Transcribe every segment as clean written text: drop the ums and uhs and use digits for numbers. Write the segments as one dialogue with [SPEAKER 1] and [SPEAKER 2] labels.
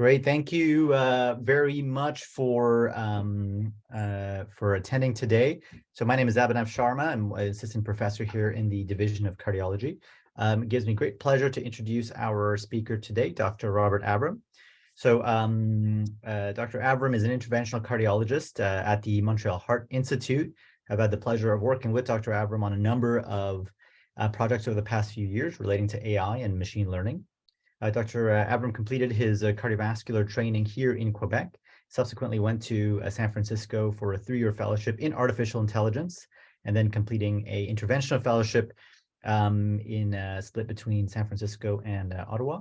[SPEAKER 1] Great, thank you very much for attending today. So my name is Avram Sharma. I'm an assistant professor here in the Division of Cardiology. It gives me great pleasure to introduce our speaker today, Dr. Robert Avram. So Dr. Avram is an interventional cardiologist at the Montreal Heart Institute. I've had the pleasure of working with Dr. Avram on a number of projects over the past few years relating to AI and machine learning. Dr. Avram completed his cardiovascular training here in Quebec, subsequently went to San Francisco for a 3-year fellowship in artificial intelligence, and then completing a interventional fellowship split between San Francisco and Ottawa.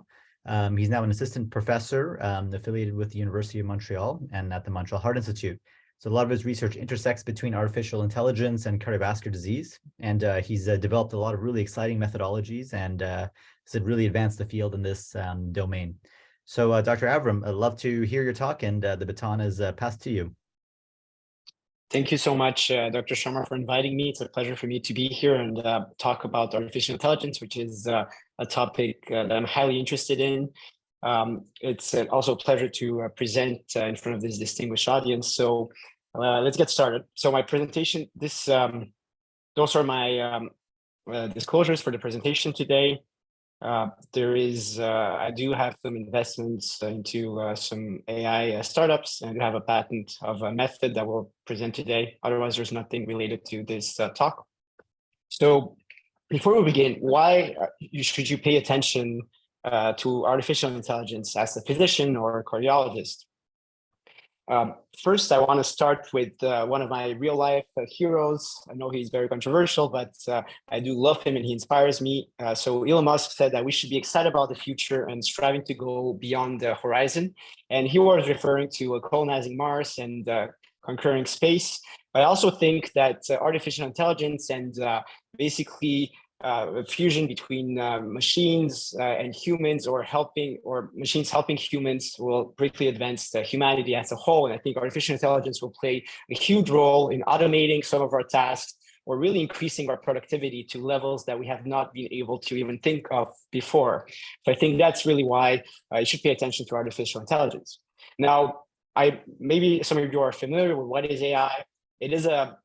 [SPEAKER 1] He's now an assistant professor affiliated with the University of Montreal and at the Montreal Heart Institute. So a lot of his research intersects between artificial intelligence and cardiovascular disease. And he's developed a lot of really exciting methodologies and has really advanced the field in this domain. So Dr. Avram, I'd love to hear your talk, and the baton is passed to you.
[SPEAKER 2] Thank you so much, Dr. Sharma, for inviting me. It's a pleasure for me to be here and talk about artificial intelligence, which is a topic that I'm highly interested in. It's also a pleasure to present in front of this distinguished audience. So let's get started. So my presentation, those are my disclosures for the presentation today. I do have some investments into some AI startups, and I have a patent of a method that we'll present today. Otherwise, there's nothing related to this talk. So before we begin, why should you pay attention to artificial intelligence as a physician or a cardiologist? First, I want to start with one of my real life heroes. I know he's very controversial, but I do love him and he inspires me. So Elon Musk said that we should be excited about the future and striving to go beyond the horizon. And he was referring to colonizing Mars and conquering space. But I also think that artificial intelligence and basically fusion between machines and humans, or machines helping humans, will greatly advance the humanity as a whole. And I think artificial intelligence will play a huge role in automating some of our tasks, or really increasing our productivity to levels that we have not been able to even think of before. So I think that's really why you should pay attention to artificial intelligence. Now, maybe some of you are familiar with what is AI. It is a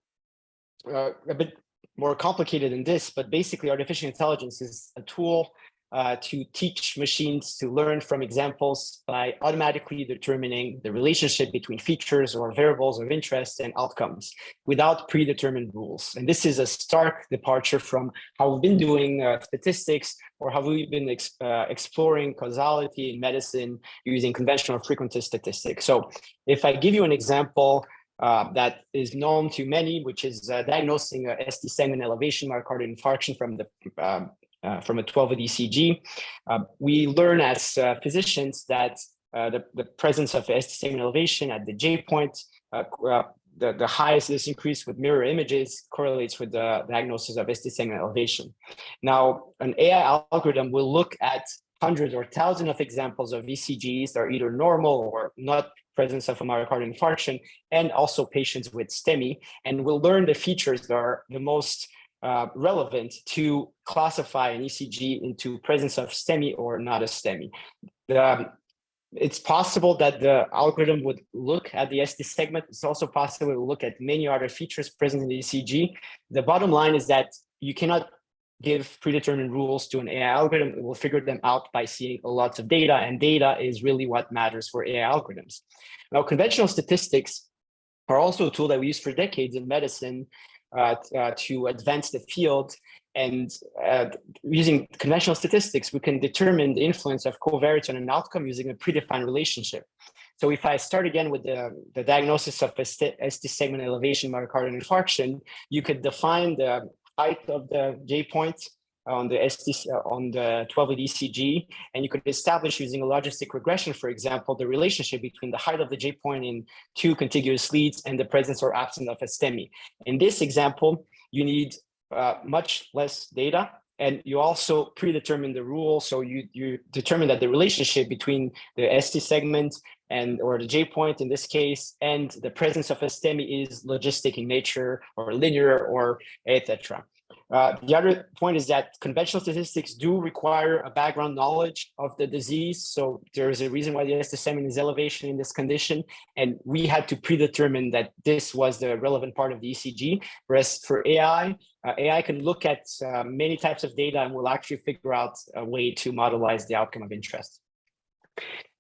[SPEAKER 2] bit more complicated than this, but basically artificial intelligence is a tool to teach machines to learn from examples by automatically determining the relationship between features or variables of interest and outcomes without predetermined rules. And this is a stark departure from how we've been doing statistics, or how we've been exploring causality in medicine using conventional frequentist statistics. So if I give you an example that is known to many, which is diagnosing a ST segment elevation myocardial infarction from a 12-lead ECG. We learn as physicians that the presence of ST segment elevation at the J point, the highest this increase with mirror images correlates with the diagnosis of ST segment elevation. Now, an AI algorithm will look at hundreds or thousands of examples of ECGs that are either normal or not presence of a myocardial infarction, and also patients with STEMI, and we'll learn the features that are the most relevant to classify an ECG into presence of STEMI or not a STEMI. It's possible that the algorithm would look at the ST segment. It's also possible it will look at many other features present in the ECG. The bottom line is that you cannot give predetermined rules to an AI algorithm. It will figure them out by seeing lots of data, and data is really what matters for AI algorithms. Now, conventional statistics are also a tool that we use for decades in medicine to advance the field. And using conventional statistics, we can determine the influence of covariates on an outcome using a predefined relationship. So if I start again with the diagnosis of ST segment elevation myocardial infarction, you could define the height of the J point on the 12-lead ECG, and you could establish using a logistic regression, for example, the relationship between the height of the J point in 2 contiguous leads and the presence or absence of a STEMI. In this example, you need much less data, and you also predetermine the rule. So you determine that the relationship between the ST segment or the J point in this case, and the presence of a STEMI is logistic in nature, or linear, or etc. The other point is that conventional statistics do require a background knowledge of the disease. So there is a reason why the SSM is elevation in this condition. And we had to predetermine that this was the relevant part of the ECG. Whereas for AI, AI can look at many types of data and will actually figure out a way to modelize the outcome of interest.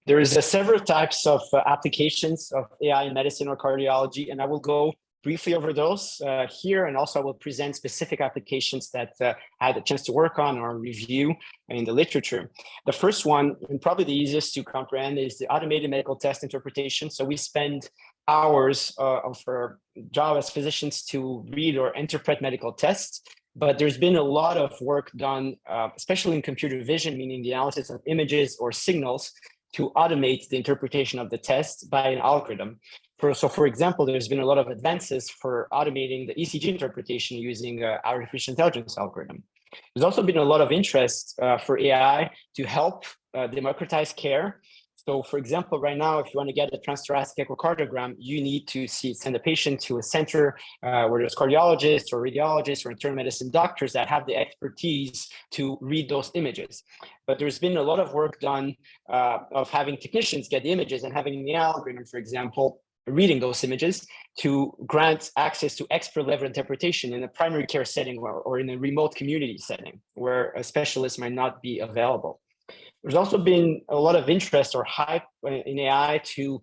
[SPEAKER 2] There is several types of applications of AI in medicine or cardiology, and I will go briefly over those here, and also I will present specific applications that I had a chance to work on or review in the literature. The first one, and probably the easiest to comprehend, is the automated medical test interpretation. So we spend hours of our job as physicians to read or interpret medical tests, but there's been a lot of work done, especially in computer vision, meaning the analysis of images or signals, to automate the interpretation of the test by an algorithm. So for example, there's been a lot of advances for automating the ECG interpretation using artificial intelligence algorithm. There's also been a lot of interest for AI to help democratize care. So for example, right now, if you want to get a transthoracic echocardiogram, you need to send a patient to a center where there's cardiologists or radiologists or internal medicine doctors that have the expertise to read those images. But there's been a lot of work done of having technicians get the images and having the algorithm, for example, reading those images to grant access to expert level interpretation in a primary care setting or in a remote community setting where a specialist might not be available. There's also been a lot of interest or hype in AI to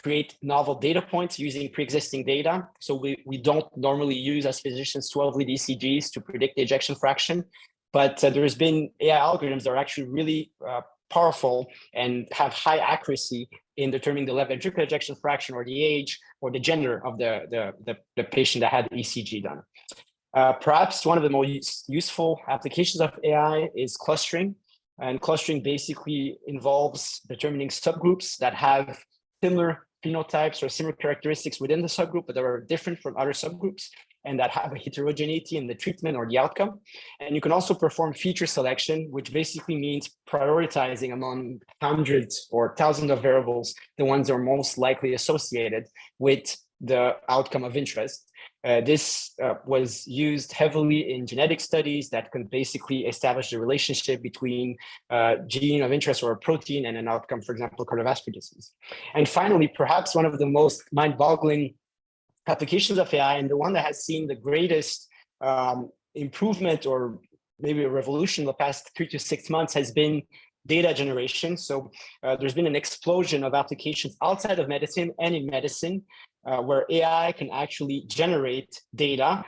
[SPEAKER 2] create novel data points using pre-existing data. So we don't normally use as physicians 12-lead ECGs to predict the ejection fraction, but there's been AI algorithms that are actually really powerful and have high accuracy in determining the left ventricular ejection fraction or the age or the gender of the patient that had the ECG done. Perhaps one of the most useful applications of AI is clustering. And clustering basically involves determining subgroups that have similar phenotypes or similar characteristics within the subgroup, but that are different from other subgroups and that have a heterogeneity in the treatment or the outcome. And you can also perform feature selection, which basically means prioritizing among hundreds or thousands of variables, the ones that are most likely associated with the outcome of interest. This was used heavily in genetic studies that can basically establish the relationship between gene of interest or a protein and an outcome, for example, cardiovascular disease. And finally, perhaps one of the most mind-boggling applications of AI, and the one that has seen the greatest improvement or maybe a revolution in the past 3 to 6 months, has been data generation. So there's been an explosion of applications outside of medicine and in medicine where AI can actually generate data,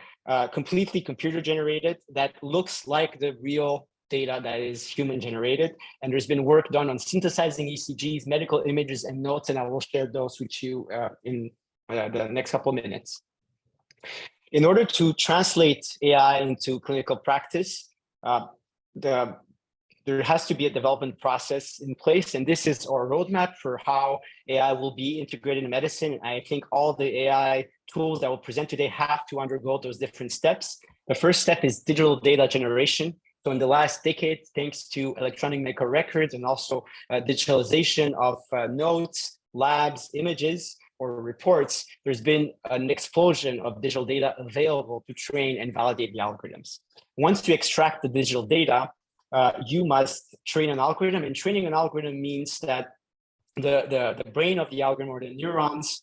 [SPEAKER 2] completely computer generated, that looks like the real data that is human generated. And there's been work done on synthesizing ECGs, medical images, and notes, and I will share those with you in the next couple of minutes. In order to translate AI into clinical practice, there has to be a development process in place, and this is our roadmap for how AI will be integrated in medicine. I think all the AI tools that we'll present today have to undergo those different steps. The first step is digital data generation. So in the last decade, thanks to electronic medical records and also digitalization of notes, labs, images, or reports, there's been an explosion of digital data available to train and validate the algorithms. Once you extract the digital data, you must train an algorithm, and training an algorithm means that the brain of the algorithm or the neurons,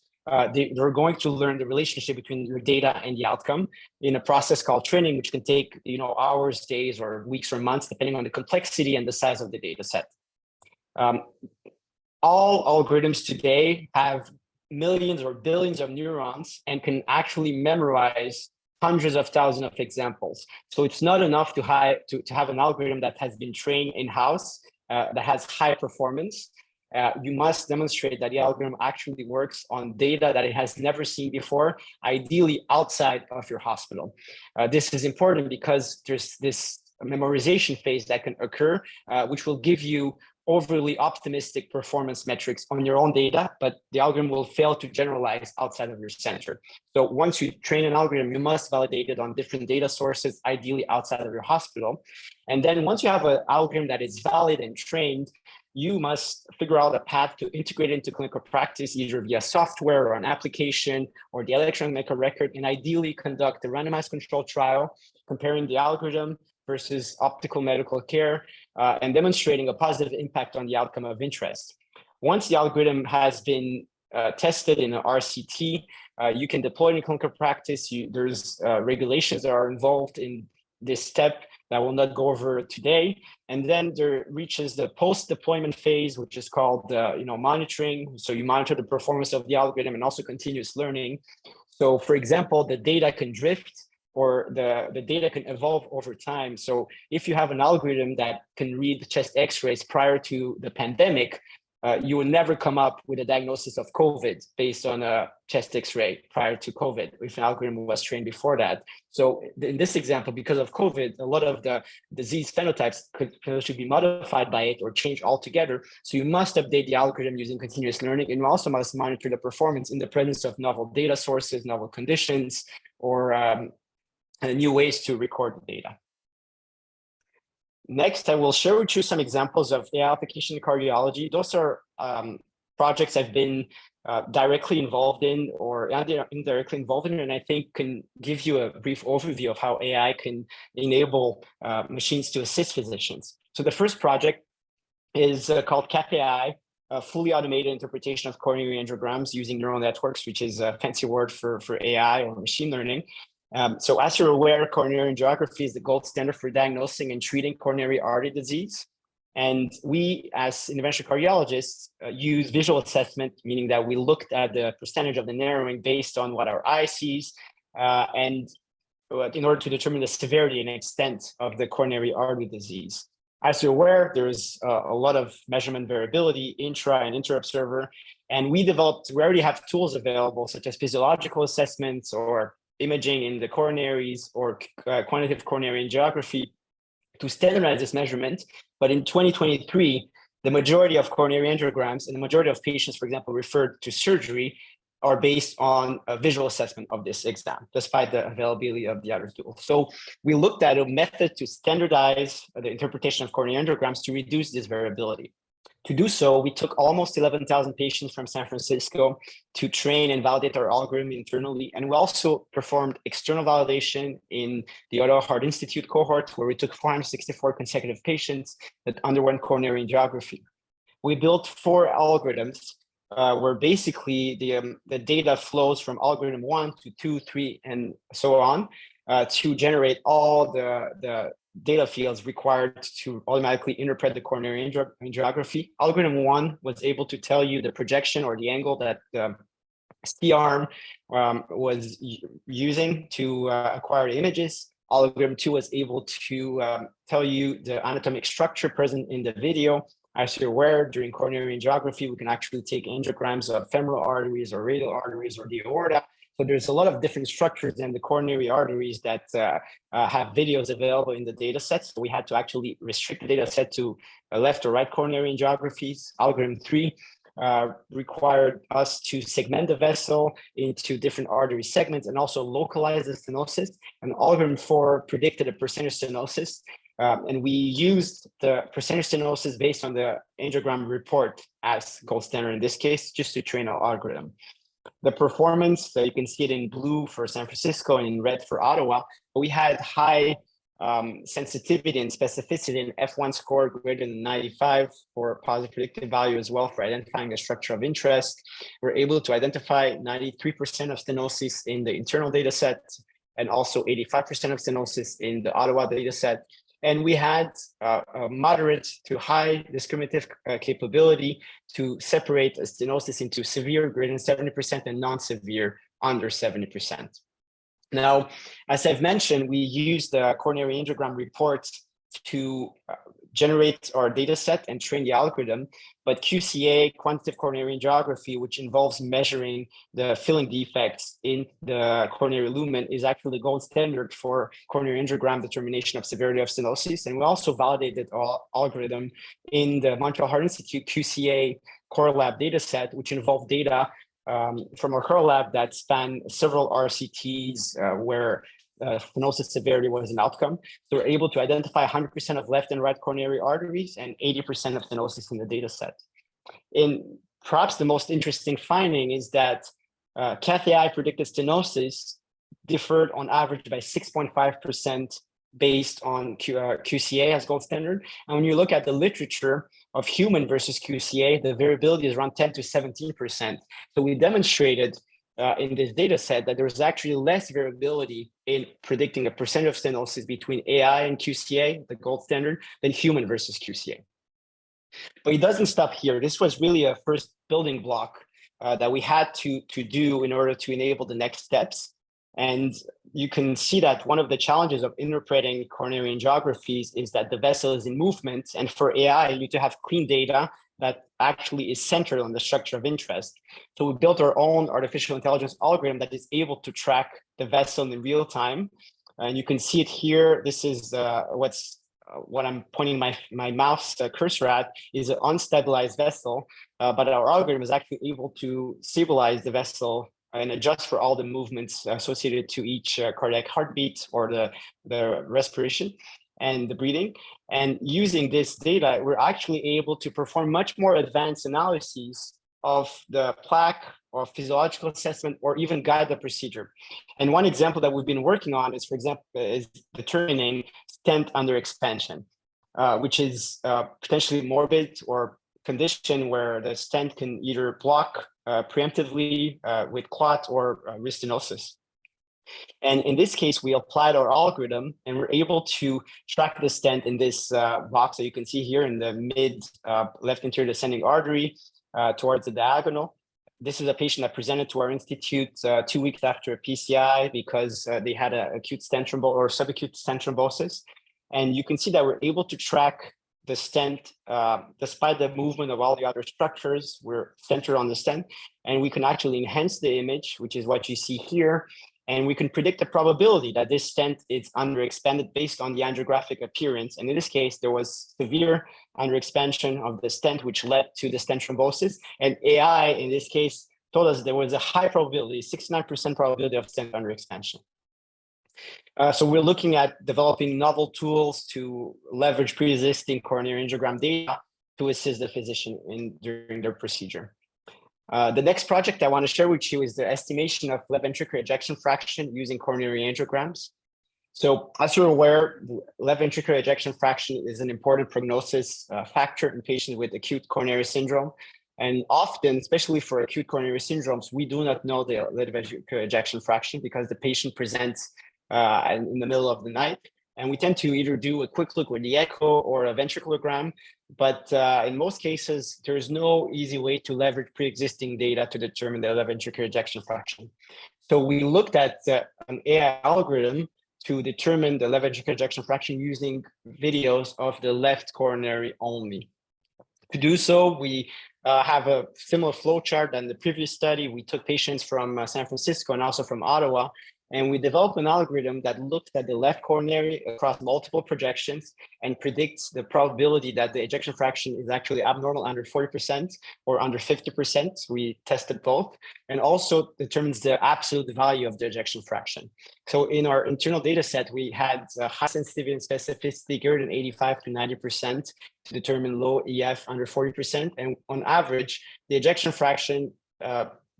[SPEAKER 2] they're going to learn the relationship between your data and the outcome in a process called training, which can take hours, days, or weeks or months, depending on the complexity and the size of the data set. All algorithms today have millions or billions of neurons and can actually memorize hundreds of thousands of examples. So it's not enough to have an algorithm that has been trained in-house, that has high performance. You must demonstrate that the algorithm actually works on data that it has never seen before, ideally outside of your hospital. This is important because there's this memorization phase that can occur, which will give you overly optimistic performance metrics on your own data, but the algorithm will fail to generalize outside of your center. So once you train an algorithm, you must validate it on different data sources, ideally outside of your hospital. And then once you have an algorithm that is valid and trained, you must figure out a path to integrate into clinical practice, either via software or an application or the electronic medical record, and ideally conduct a randomized controlled trial comparing the algorithm versus optical medical care and demonstrating a positive impact on the outcome of interest. Once the algorithm has been tested in an RCT, you can deploy it in clinical practice. There's regulations that are involved in this step that I will not go over today. And then there reaches the post-deployment phase, which is called monitoring. So you monitor the performance of the algorithm and also continuous learning. So for example, the data can drift or the data can evolve over time. So if you have an algorithm that can read chest x-rays prior to the pandemic, you will never come up with a diagnosis of COVID based on a chest X-ray prior to COVID, if an algorithm was trained before that. So in this example, because of COVID, a lot of the disease phenotypes could actually be modified by it or change altogether. So you must update the algorithm using continuous learning, and you also must monitor the performance in the presence of novel data sources, novel conditions, or new ways to record the data. Next, I will share with you some examples of AI application in cardiology. Those are projects I've been directly involved in or indirectly involved in, and I think can give you a brief overview of how AI can enable machines to assist physicians. So the first project is called CapAI, a fully automated interpretation of coronary angiograms using neural networks, which is a fancy word for AI or machine learning. So as you're aware, coronary angiography is the gold standard for diagnosing and treating coronary artery disease. And we, as interventional cardiologists, use visual assessment, meaning that we looked at the percentage of the narrowing based on what our eye sees, and in order to determine the severity and extent of the coronary artery disease. As you're aware, there's a lot of measurement variability, intra and inter-observer, and we already have tools available, such as physiological assessments or imaging in the coronaries or quantitative coronary angiography to standardize this measurement. But in 2023, the majority of coronary angiograms and the majority of patients, for example, referred to surgery are based on a visual assessment of this exam, despite the availability of the other tools. So we looked at a method to standardize the interpretation of coronary angiograms to reduce this variability. To do so, we took almost 11,000 patients from San Francisco to train and validate our algorithm internally. And we also performed external validation in the Ottawa Heart Institute cohort, where we took 464 consecutive patients that underwent coronary angiography. We built 4 algorithms where basically the data flows from algorithm 1 to 2, 3, and so on to generate all the data fields required to automatically interpret the coronary angiography. Algorithm 1 was able to tell you the projection or the angle that the C-arm was using to acquire the images. Algorithm 2 was able to tell you the anatomic structure present in the video. As you're aware, during coronary angiography, we can actually take angiograms of femoral arteries or radial arteries or the aorta. So there's a lot of different structures in the coronary arteries that have videos available in the data set. So we had to actually restrict the data set to left or right coronary angiographies. Algorithm 3 required us to segment the vessel into different artery segments and also localize the stenosis. And algorithm 4 predicted a percentage stenosis. And we used the percentage stenosis based on the angiogram report as gold standard in this case, just to train our algorithm. The performance, so you can see it in blue for San Francisco and in red for Ottawa, but we had high sensitivity and specificity in F1 score greater than 95 for positive predictive value as well for identifying the structure of interest. We're able to identify 93% of stenosis in the internal data set and also 85% of stenosis in the Ottawa data set. And we had a moderate to high discriminative capability to separate a stenosis into severe greater than 70% and non-severe under 70%. Now, as I've mentioned, we use the coronary angiogram reports to generate our data set and train the algorithm, but QCA, quantitative coronary angiography, which involves measuring the filling defects in the coronary lumen, is actually the gold standard for coronary angiogram determination of severity of stenosis. And we also validated our algorithm in the Montreal Heart Institute QCA core lab data set, which involved data from our core lab that span several RCTs where stenosis severity was an outcome. So we're able to identify 100% of left and right coronary arteries and 80% of stenosis in the data set. And perhaps the most interesting finding is that cath-AI predicted stenosis differed on average by 6.5% based on QCA as gold standard. And when you look at the literature of human versus QCA, the variability is around 10 to 17%. So we demonstrated in this data set that there was actually less variability in predicting a percentage of stenosis between AI and QCA, the gold standard, than human versus QCA. But it doesn't stop here. This was really a first building block that we had to do in order to enable the next steps. And you can see that one of the challenges of interpreting coronary angiographies is that the vessel is in movement. And for AI, you need to have clean data that actually is centered on the structure of interest. So we built our own artificial intelligence algorithm that is able to track the vessel in real time. And you can see it here. This is what I'm pointing my mouse cursor at is an unstabilized vessel, but our algorithm is actually able to stabilize the vessel and adjust for all the movements associated to each cardiac heartbeat or the respiration and the breathing. And using this data, we're actually able to perform much more advanced analyses of the plaque or physiological assessment or even guide the procedure. And one example that we've been working on is, for example, is determining stent under expansion, which is potentially morbid or condition where the stent can either block preemptively with clot or risk stenosis. And in this case, we applied our algorithm and we're able to track the stent in this box that you can see here in the mid left anterior descending artery towards the diagonal. This is a patient that presented to our institute 2 weeks after a PCI because they had an acute stent thrombosis or subacute stent thrombosis. And you can see that we're able to track the stent despite the movement of all the other structures. We're centered on the stent, and we can actually enhance the image, which is what you see here. And we can predict the probability that this stent is underexpanded based on the angiographic appearance. And in this case, there was severe underexpansion of the stent, which led to the stent thrombosis. And AI, in this case, told us there was a high probability, 69% probability of stent underexpansion. So we're looking at developing novel tools to leverage pre-existing coronary angiogram data to assist the physician during their procedure. The next project I want to share with you is the estimation of left ventricular ejection fraction using coronary angiograms. So as you're aware, left ventricular ejection fraction is an important prognosis factor in patients with acute coronary syndrome. And often, especially for acute coronary syndromes, we do not know the left ventricular ejection fraction because the patient presents in the middle of the night. And we tend to either do a quick look with the echo or a ventriculogram, but in most cases, there is no easy way to leverage pre-existing data to determine the left ventricular ejection fraction. So we looked at an AI algorithm to determine the left ventricular ejection fraction using videos of the left coronary only. To do so, we have a similar flow chart than the previous study. We took patients from San Francisco and also from Ottawa, and we developed an algorithm that looked at the left coronary across multiple projections and predicts the probability that the ejection fraction is actually abnormal under 40% or under 50%. We tested both, and also determines the absolute value of the ejection fraction. So in our internal data set, we had high sensitivity and specificity greater than 85 to 90% to determine low EF under 40%. And on average, the ejection fraction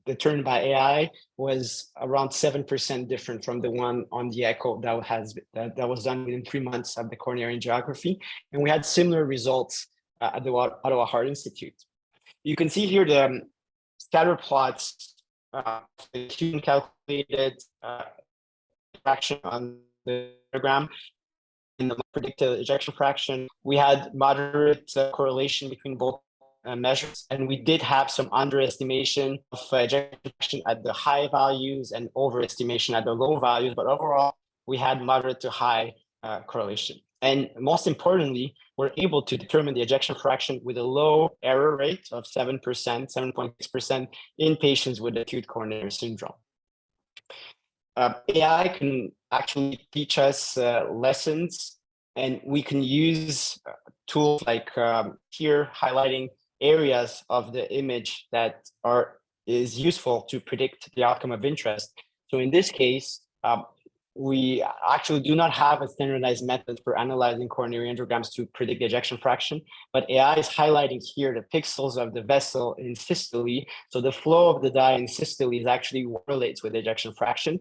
[SPEAKER 2] determined by AI was around 7% different from the one on the echo that was done within 3 months of the coronary angiography. And we had similar results at the Ottawa Heart Institute. You can see here the scatter plots, the human calculated fraction on the diagram in the predicted ejection fraction. We had moderate correlation between both measures, and we did have some underestimation of ejection fraction at the high values and overestimation at the low values, but overall we had moderate to high correlation. And most importantly, we're able to determine the ejection fraction with a low error rate of 7%, 7.6% in patients with acute coronary syndrome. AI can actually teach us lessons, and we can use tools like here highlighting areas of the image that is useful to predict the outcome of interest. So in this case, we actually do not have a standardized method for analyzing coronary angiograms to predict the ejection fraction, but AI is highlighting here the pixels of the vessel in systole. So the flow of the dye in systole is actually correlates with the ejection fraction,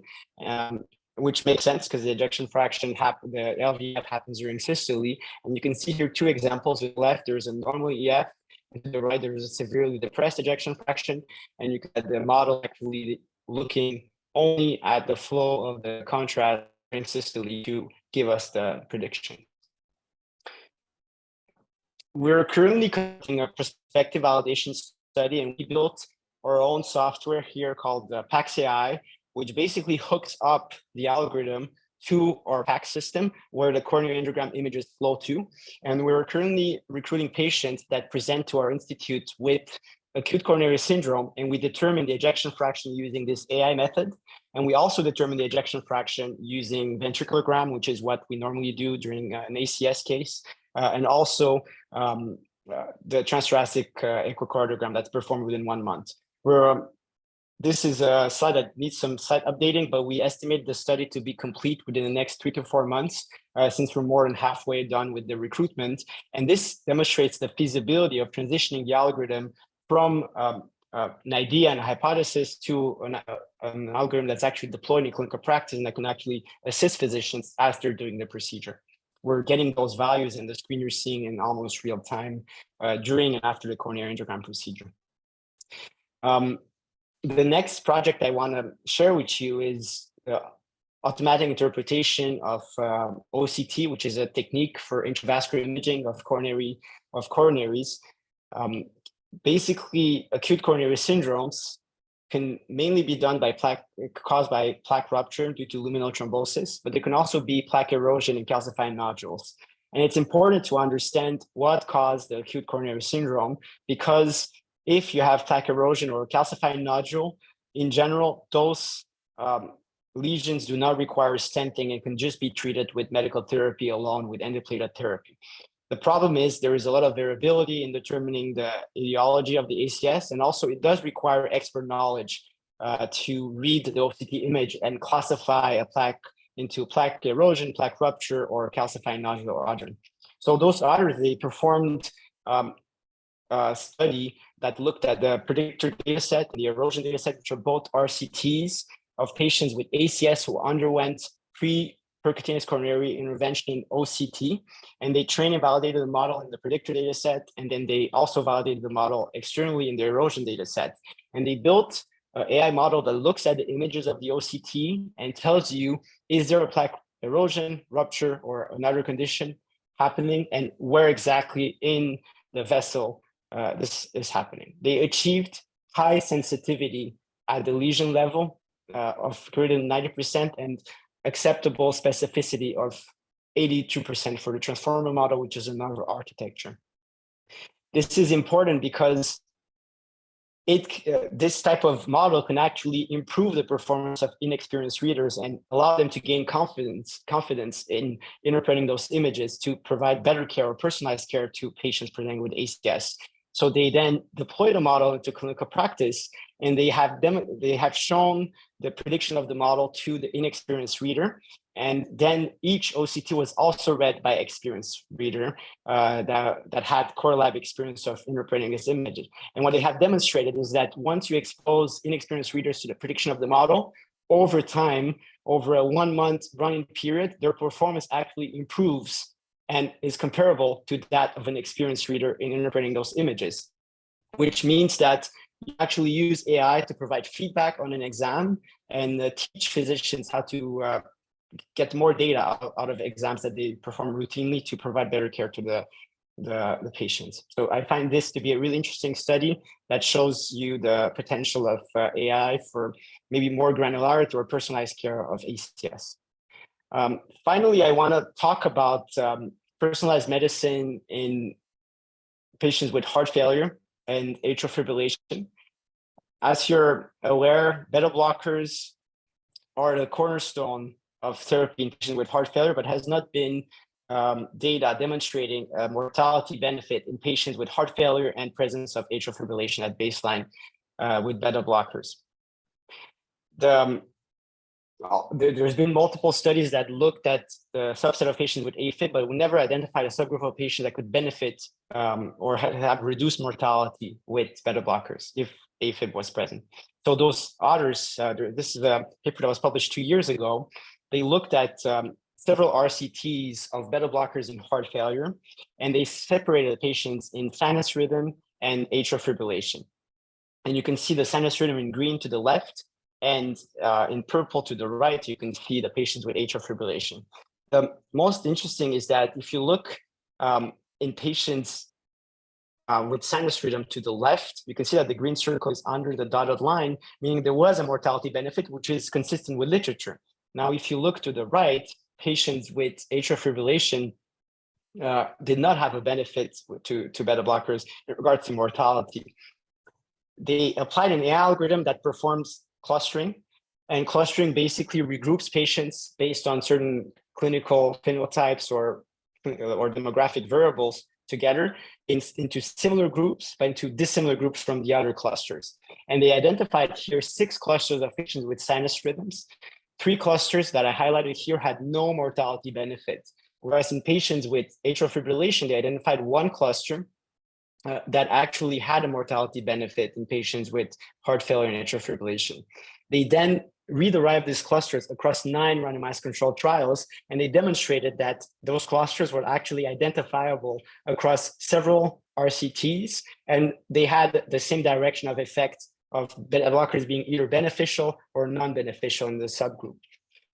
[SPEAKER 2] which makes sense because the ejection fraction, the LVEF happens during systole. And you can see here two examples. On the left, there's a normal EF, and to the right, there's a severely depressed ejection fraction. And you can have the model actually looking only at the flow of the contrast in systole to give us the prediction. We're currently conducting a prospective validation study, and we built our own software here called PAX-AI, which basically hooks up the algorithm to our PAX system where the coronary angiogram images flow to. And we're currently recruiting patients that present to our institute with acute coronary syndrome, and we determine the ejection fraction using this AI method. And we also determine the ejection fraction using ventricular, which is what we normally do during an ACS case, and also the transthoracic echocardiogram that's performed within 1 month. This is a slide that needs some slight updating, but we estimate the study to be complete within the next 3 to 4 months, since we're more than halfway done with the recruitment. And this demonstrates the feasibility of transitioning the algorithm from an idea and a hypothesis to an algorithm that's actually deployed in clinical practice and that can actually assist physicians as they're doing the procedure. We're getting those values in the screen you're seeing in almost real time during and after the coronary angiogram procedure. The next project I want to share with you is automatic interpretation of OCT, which is a technique for intravascular imaging of coronaries. Basically, acute coronary syndromes can mainly be done by caused by plaque rupture due to luminal thrombosis, but there can also be plaque erosion and calcifying nodules. And it's important to understand what caused the acute coronary syndrome, because if you have plaque erosion or calcifying nodule, in general, those lesions do not require stenting and can just be treated with medical therapy alone with endoplatelet therapy. The problem is there is a lot of variability in determining the etiology of the ACS, and also it does require expert knowledge to read the OCT image and classify a plaque into plaque erosion, plaque rupture, or calcifying nodule or other. So those authors, they performed a study that looked at the predictor data set and the erosion data set, which are both RCTs of patients with ACS who underwent pre-percutaneous coronary intervention in OCT. And they trained and validated the model in the predictor data set. And then they also validated the model externally in the erosion data set. And they built an AI model that looks at the images of the OCT and tells you, is there a plaque erosion, rupture, or another condition happening, and where exactly in the vessel this is happening. They achieved high sensitivity at the lesion level of greater than 90% and acceptable specificity of 82% for the transformer model, which is another architecture. This is important because this type of model can actually improve the performance of inexperienced readers and allow them to gain confidence in interpreting those images to provide better care or personalized care to patients presenting with ACS. So they then deploy the model into clinical practice, and they have shown the prediction of the model to the inexperienced reader. And then each OCT was also read by experienced reader that had core lab experience of interpreting this image. And what they have demonstrated is that once you expose inexperienced readers to the prediction of the model, over time, over a 1 month running period, their performance actually improves and is comparable to that of an experienced reader in interpreting those images, which means that you actually use AI to provide feedback on an exam and teach physicians how to get more data out of exams that they perform routinely to provide better care to the patients. So I find this to be a really interesting study that shows you the potential of AI for maybe more granularity or personalized care of ACS. Finally, I want to talk about personalized medicine in patients with heart failure and atrial fibrillation. As you're aware, beta blockers are the cornerstone of therapy in patients with heart failure, but has not been data demonstrating a mortality benefit in patients with heart failure and presence of atrial fibrillation at baseline with beta blockers. there's been multiple studies that looked at the subset of patients with AFib, but we never identified a subgroup of patients that could benefit or have reduced mortality with beta blockers if AFib was present. So those authors, this is a paper that was published 2 years ago. They looked at several RCTs of beta blockers in heart failure, and they separated the patients in sinus rhythm and atrial fibrillation. And you can see the sinus rhythm in green to the left, and in purple to the right, you can see the patients with atrial fibrillation. The most interesting is that if you look in patients with sinus rhythm to the left, you can see that the green circle is under the dotted line, meaning there was a mortality benefit, which is consistent with literature. Now, if you look to the right, patients with atrial fibrillation did not have a benefit to beta blockers in regards to mortality. They applied an AI algorithm that performs clustering, and clustering basically regroups patients based on certain clinical phenotypes or demographic variables together into similar groups, but into dissimilar groups from the other clusters. And they identified here 6 clusters of patients with sinus rhythms. 3 clusters that I highlighted here had no mortality benefit, whereas in patients with atrial fibrillation, they identified 1 cluster that actually had a mortality benefit in patients with heart failure and atrial fibrillation. They then re-derived these clusters across 9 randomized controlled trials, and they demonstrated that those clusters were actually identifiable across several RCTs, and they had the same direction of effect of beta blockers being either beneficial or non-beneficial in the subgroup.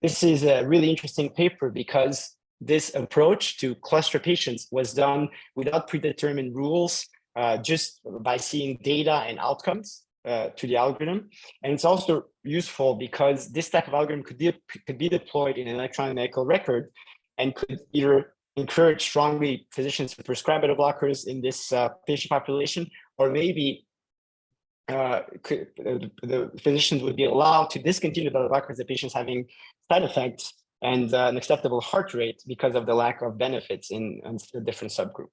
[SPEAKER 2] This is a really interesting paper because this approach to cluster patients was done without predetermined rules, just by seeing data and outcomes to the algorithm. And it's also useful because this type of algorithm could be deployed in an electronic medical record and could either encourage strongly physicians to prescribe beta blockers in this patient population, or maybe the physicians would be allowed to discontinue beta blockers the patients having side effects and an acceptable heart rate because of the lack of benefits in a different subgroup.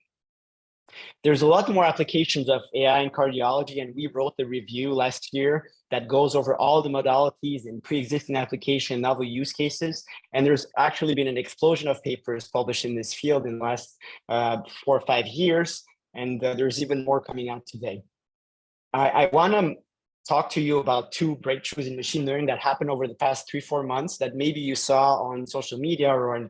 [SPEAKER 2] There's a lot more applications of AI in cardiology, and we wrote the review last year that goes over all the modalities and pre-existing application, novel use cases. And there's actually been an explosion of papers published in this field in the last 4 or 5 years, and there's even more coming out today. I want to talk to you about 2 breakthroughs in machine learning that happened over the past 3-4 months that maybe you saw on social media or on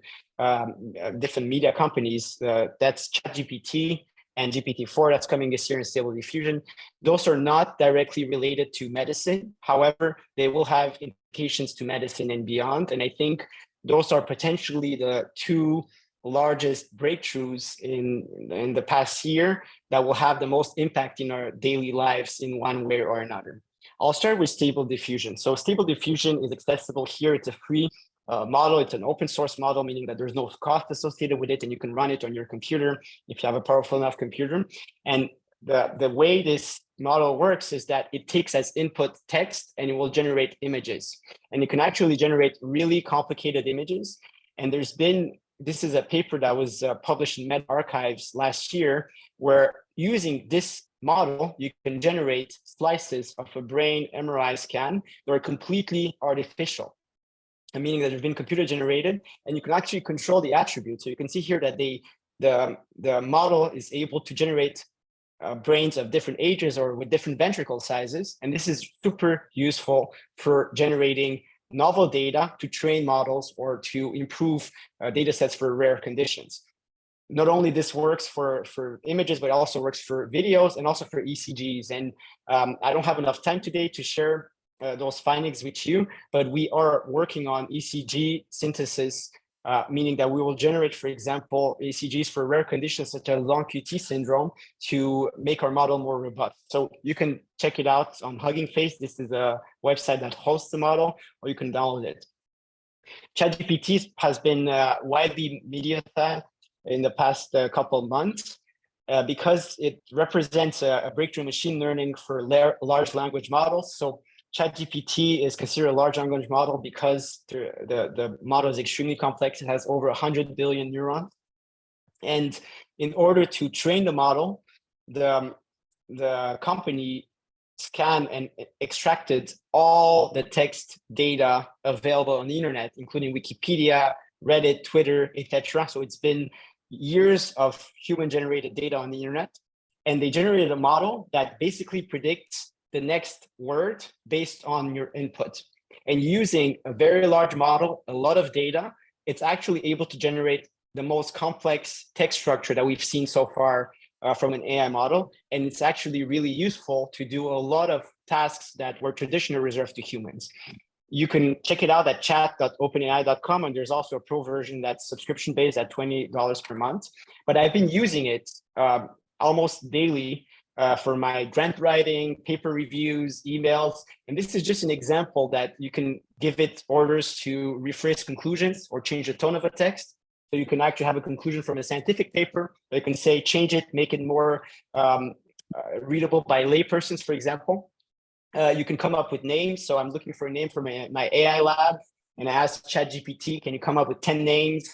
[SPEAKER 2] different media companies. That's ChatGPT and GPT-4 that's coming this year in Stable Diffusion. Those are not directly related to medicine. However, they will have implications to medicine and beyond. And I think those are potentially the 2 largest breakthroughs in the past year that will have the most impact in our daily lives in one way or another. I'll start with Stable Diffusion. So Stable Diffusion is accessible here. It's a free model. It's an open source model, meaning that there's no cost associated with it, and you can run it on your computer if you have a powerful enough computer. And the way this model works is that it takes as input text and it will generate images. And it can actually generate really complicated images. And this is a paper that was published in Med Archives last year, where using this model, you can generate slices of a brain MRI scan that are completely artificial, meaning that they've been computer generated, and you can actually control the attributes. So you can see here that the model is able to generate brains of different ages or with different ventricle sizes. And this is super useful for generating novel data to train models or to improve data sets for rare conditions. Not only this works for images, but it also works for videos and also for ECGs. And I don't have enough time today to share those findings with you, but we are working on ECG synthesis, meaning that we will generate, for example, ECGs for rare conditions such as long QT syndrome to make our model more robust. So you can check it out on Hugging Face. This is a website that hosts the model, or you can download it. ChatGPT has been widely mediatized in the past couple of months because it represents a breakthrough machine learning for large language models. So ChatGPT is considered a large language model because the model is extremely complex. It has over 100 billion neurons. And in order to train the model, the company scanned and extracted all the text data available on the internet, including Wikipedia, Reddit, Twitter, etc. So it's been years of human-generated data on the internet, and they generated a model that basically predicts the next word based on your input. And using a very large model, a lot of data, it's actually able to generate the most complex text structure that we've seen so far from an AI model. And it's actually really useful to do a lot of tasks that were traditionally reserved to humans. You can check it out at chat.openai.com, and there's also a pro version that's subscription-based at $20 per month. But I've been using it almost daily for my grant writing, paper reviews, emails. And this is just an example that you can give it orders to rephrase conclusions or change the tone of a text. So you can actually have a conclusion from a scientific paper. You can say, change it, make it more readable by laypersons, for example. You can come up with names. So I'm looking for a name for my AI lab, and I asked ChatGPT, can you come up with 10 names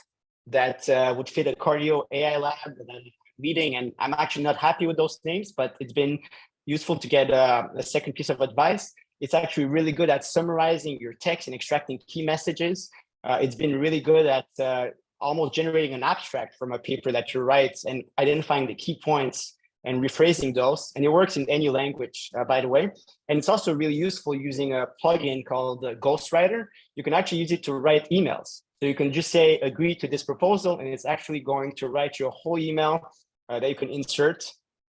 [SPEAKER 2] that would fit a cardio AI lab that I'm leading? And I'm actually not happy with those names, but it's been useful to get a second piece of advice. It's actually really good at summarizing your text and extracting key messages. It's been really good at almost generating an abstract from a paper that you write and identifying the key points and rephrasing those. And it works in any language, by the way. And it's also really useful using a plugin called Ghostwriter. You can actually use it to write emails. So you can just say, agree to this proposal, and it's actually going to write you a whole email that you can insert.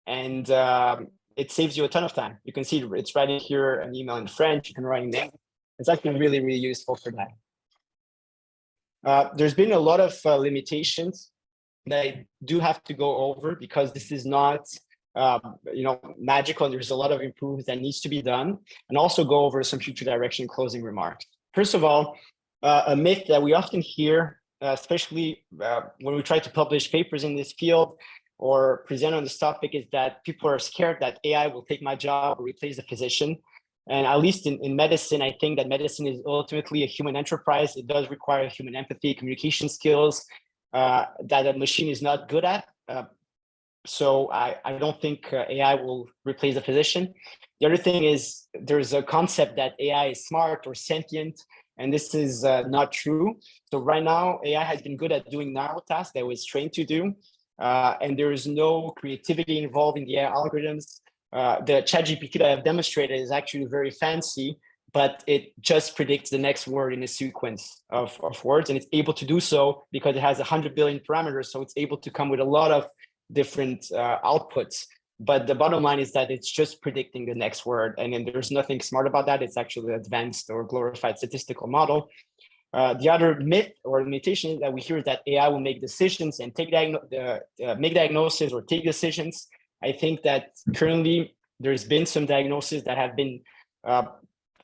[SPEAKER 2] And it saves you a ton of time. You can see it's writing here an email in French, you can write in English. It's actually really, really useful for that. There's been a lot of limitations that I do have to go over because this is not magical, and there's a lot of improvements that needs to be done, and also go over some future direction closing remarks. First of all, a myth that we often hear, especially when we try to publish papers in this field or present on this topic, is that people are scared that AI will take my job or replace the physician. And at least in medicine, I think that medicine is ultimately a human enterprise. It does require human empathy, communication skills that a machine is not good at. So I don't think AI will replace a physician. The other thing is there's a concept that AI is smart or sentient, and this is not true. So right now, AI has been good at doing narrow tasks that it was trained to do, and there is no creativity involved in the AI algorithms. The ChatGPT that I've demonstrated is actually very fancy, but it just predicts the next word in a sequence of words, and it's able to do so because it has 100 billion parameters, so it's able to come with a lot of different outputs. But the bottom line is that it's just predicting the next word, and then there's nothing smart about that. It's actually an advanced or glorified statistical model. The other myth or limitation that we hear is that AI will make decisions and make diagnoses or take decisions. I think that currently there's been some diagnoses that have been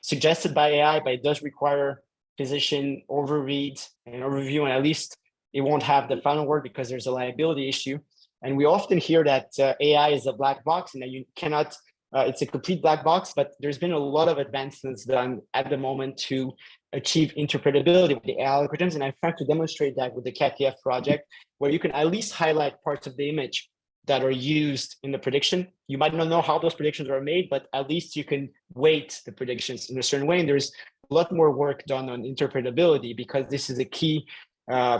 [SPEAKER 2] suggested by AI, but it does require physician overread and overview, and at least it won't have the final word because there's a liability issue. And we often hear that AI is a black box and that you cannot, it's a complete black box, but there's been a lot of advancements done at the moment to achieve interpretability with the AI algorithms. And I've tried to demonstrate that with the CATIF project, where you can at least highlight parts of the image that are used in the prediction. You might not know how those predictions are made, but at least you can weight the predictions in a certain way. And there's a lot more work done on interpretability because this is a key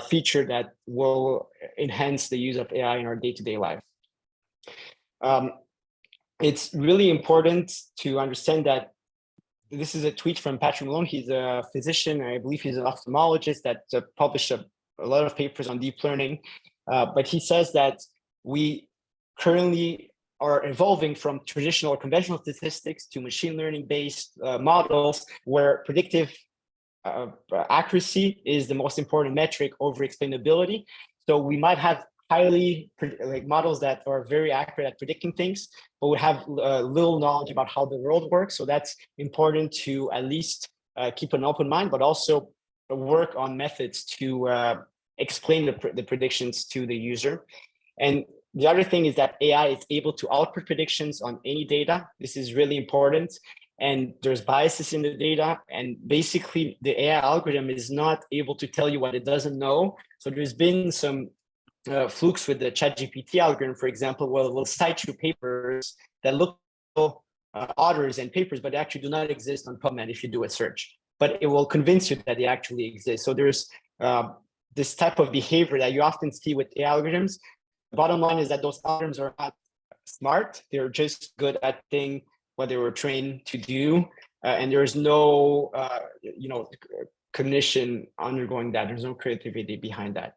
[SPEAKER 2] feature that will enhance the use of AI in our day-to-day life. It's really important to understand that this is a tweet from Patrick Malone. He's a physician, I believe he's an ophthalmologist that published a lot of papers on deep learning. But he says that we currently are evolving from traditional or conventional statistics to machine learning based models where predictive accuracy is the most important metric over explainability. So we might have highly models that are very accurate at predicting things, but we have little knowledge about how the world works. So that's important to at least keep an open mind, but also work on methods to explain the predictions to the user. And the other thing is that AI is able to output predictions on any data. This is really important. And there's biases in the data. And basically, the AI algorithm is not able to tell you what it doesn't know. So there's been some flukes with the ChatGPT algorithm, for example, where it will cite you papers that look authors and papers, but they actually do not exist on PubMed if you do a search. But it will convince you that they actually exist. So there's this type of behavior that you often see with AI algorithms. The bottom line is that those algorithms are not smart. They're just good at doing what they were trained to do. And there's no, cognition undergoing that. There's no creativity behind that.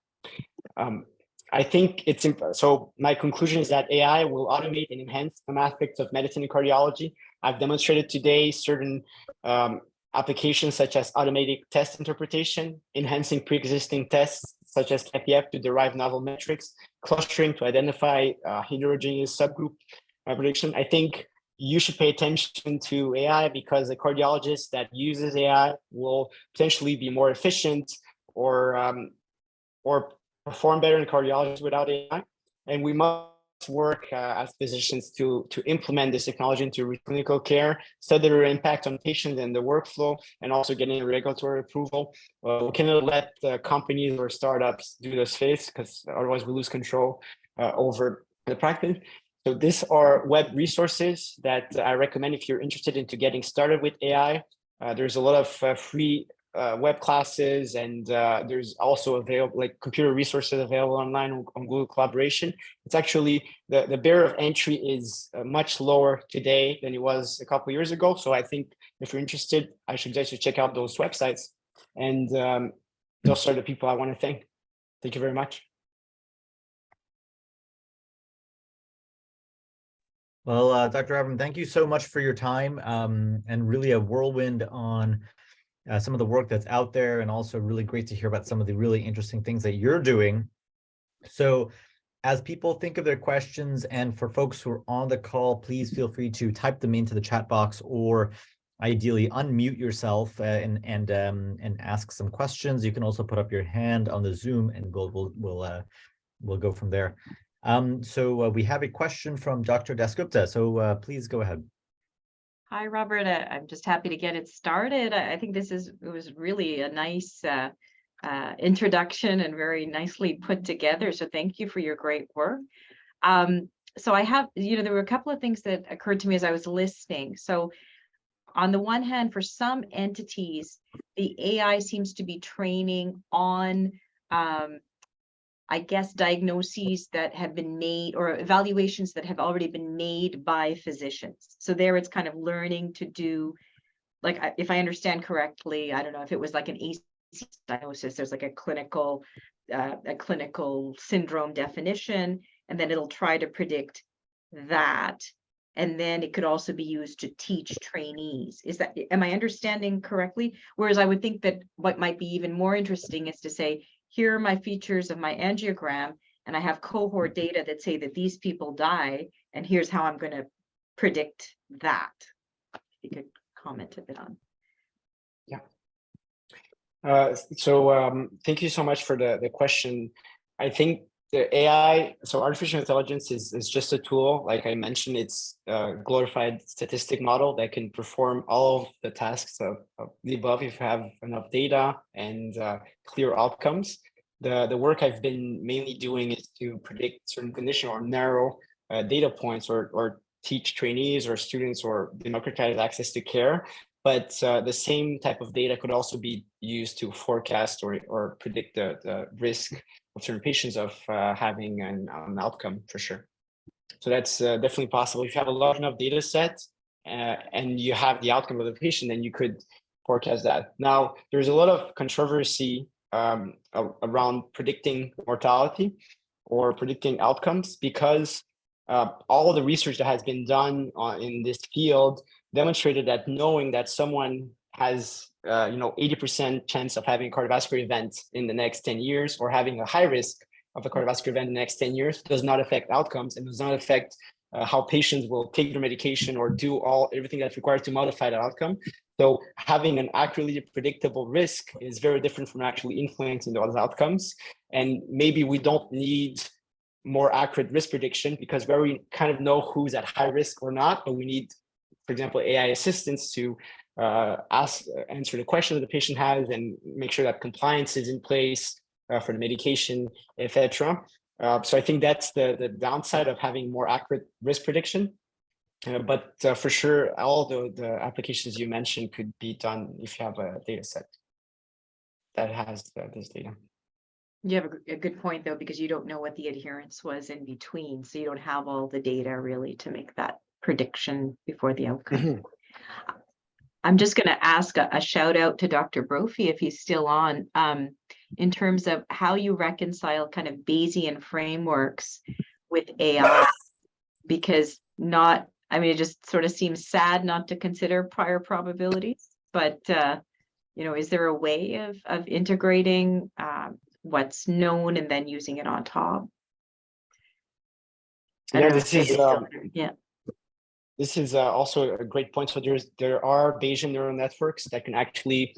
[SPEAKER 2] I think it's so my conclusion is that AI will automate and enhance some aspects of medicine and cardiology. I've demonstrated today certain applications such as automatic test interpretation, enhancing pre-existing tests such as KPF to derive novel metrics, clustering to identify heterogeneous subgroup prediction. I think you should pay attention to AI because the cardiologist that uses AI will potentially be more efficient or perform better in cardiology without AI. And we must work as physicians to implement this technology into clinical care, study their impact on patients and the workflow, and also getting regulatory approval. We cannot let companies or startups do this face because otherwise we lose control over the practice. So these are web resources that I recommend if you're interested into getting started with AI. There's a lot of free web classes, and there's also available like computer resources available online on Google Collaboration. It's actually the barrier of entry is much lower today than it was a couple of years ago. So I think if you're interested, I suggest you check out those websites, and those are the people I want to thank. Thank you very much.
[SPEAKER 1] Well, Dr. Avram, thank you so much for your time and really a whirlwind on some of the work that's out there, and also really great to hear about some of the really interesting things that you're doing. So as people think of their questions, and for folks who are on the call, please feel free to type them into the chat box, or ideally unmute yourself and ask some questions. You can also put up your hand on the Zoom, and we'll go from there. So we have a question from Dr. Dasgupta. So please go ahead.
[SPEAKER 3] Hi, Robert. I'm just happy to get it started. I think it was really a nice introduction and very nicely put together. So thank you for your great work. So I have, there were a couple of things that occurred to me as I was listening. So on the one hand, for some entities, the AI seems to be training on I guess, diagnoses that have been made or evaluations that have already been made by physicians. So there it's kind of learning to do, like, if I understand correctly, I don't know if it was like an AC diagnosis, there's like a clinical syndrome definition, and then it'll try to predict that. And then it could also be used to teach trainees. Am I understanding correctly? Whereas I would think that what might be even more interesting is to say, here are my features of my angiogram, and I have cohort data that say that these people die, and here's how I'm going to predict that. If you could comment a bit on.
[SPEAKER 2] Yeah. So thank you so much for the question. I think the AI, so artificial intelligence is just a tool. Like I mentioned, it's a glorified statistic model that can perform all of the tasks of the above if you have enough data and clear outcomes. The work I've been mainly doing is to predict certain condition or narrow data points or teach trainees or students or democratize access to care. But the same type of data could also be used to forecast or predict the risk of certain patients of having an outcome for sure. So that's definitely possible. If you have a large enough data set and you have the outcome of the patient, then you could forecast that. Now, there's a lot of controversy around predicting mortality or predicting outcomes because all the research that has been done in this field demonstrated that knowing that someone has 80% chance of having a cardiovascular event in the next 10 years or having a high risk of a cardiovascular event in the next 10 years does not affect outcomes and does not affect how patients will take their medication or do everything that's required to modify that outcome. So having an accurately predictable risk is very different from actually influencing those outcomes. And maybe we don't need more accurate risk prediction because we already kind of know who's at high risk or not, but we need, for example, AI assistants to answer the question that the patient has and make sure that compliance is in place for the medication, etc. So I think that's the downside of having more accurate risk prediction. But for sure, all the applications you mentioned could be done if you have a data set that has this data.
[SPEAKER 3] You have a good point, though, because you don't know what the adherence was in between. So you don't have all the data really to make that prediction before the outcome. I'm just going to ask a shout out to Dr. Brophy if he's still on, in terms of how you reconcile kind of Bayesian frameworks with AI, because it just sort of seems sad not to consider prior probabilities, but is there a way of integrating what's known and then using it on top?
[SPEAKER 2] This is also a great point. So there are Bayesian neural networks that can actually